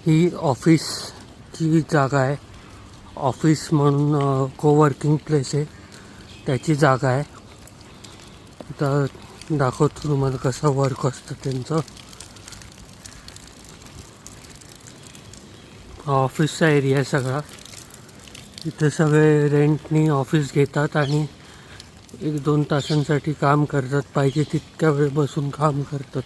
ही ऑफिसची जागा आहे. ऑफिस म्हणून कोवर्किंग प्लेस आहे, त्याची जागा आहे. आता दाखवतो तुम्हाला कसं वर्क असतं त्यांचं. हा ऑफिसचा एरिया आहे सगळा. इथे सगळे रेंटनी ऑफिस घेतात आणि 1-2 तासांसाठी काम करतात. पाहिजे तितक्या वेळ बसून काम करतात.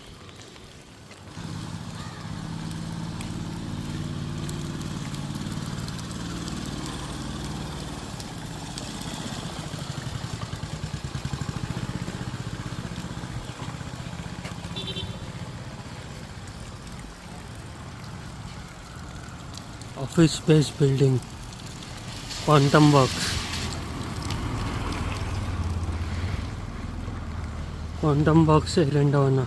Office space building Quantum Works. Quantum Works Erandwane.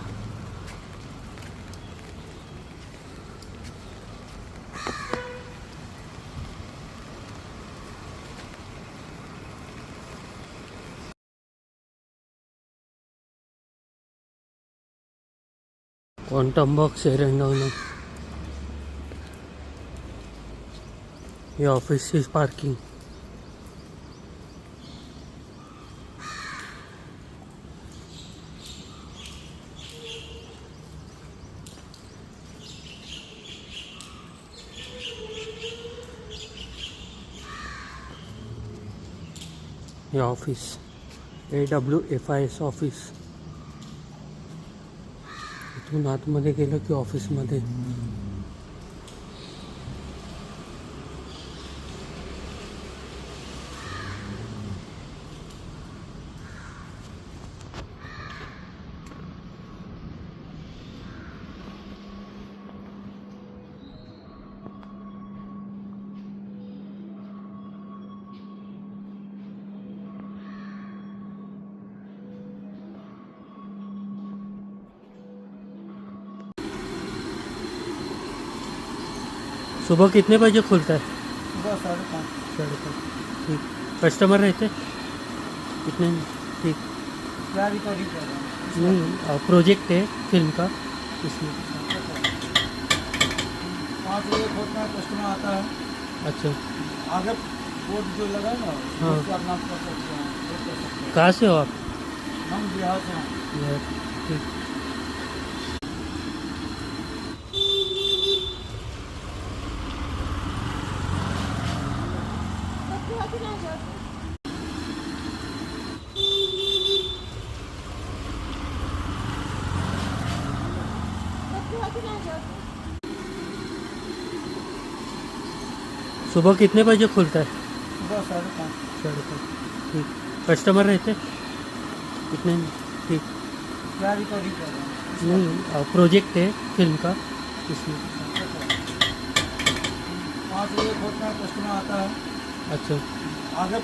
Quantum Works Erandwane. ही ऑफिसची पार्किंग. हे ऑफिस AWFIS ऑफिस. इथून आतमध्ये गेलं की ऑफिसमध्ये. सुबह कितने बजे खुलता है? सुबह 5:30। 5:30. ठीक. कस्टमर रहते कितने? ठीक. तैयारी कर ही कर रहा हूँ। नहीं, प्रोजेक्ट है फिल्म का, इसमें. 5 बजे खोलता है, कस्टमर आता है। अच्छा. आगे बोर्ड जो लगा है ना, हाँ। उससे आप नाम कर सकते हैं, वो कर सकते हैं। कहाँ से हो आप? हम बिहार से हैं। यार, ठीक. सुबह कितने बजे खुलता है? सुबह 5:30। 5:30. ठीक. कस्टमर रहते कितने? ठीक. तैयारी कर ही कर रहा हूँ। नहीं, प्रोजेक्ट है फिल्म का, इसमें. 5 बजे खोलता है, कस्टमर आता है। अच्छा. आगे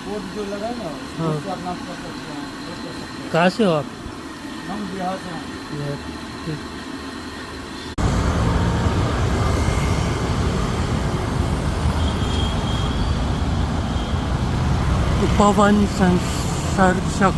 बोर्ड जो लगा है ना, हाँ। उससे आप नाम कर सकते हैं, वो कर सकते हैं। कहाँ से हो आप? हम बिहार से हैं। यार, ठीक. उपवन संसर्शक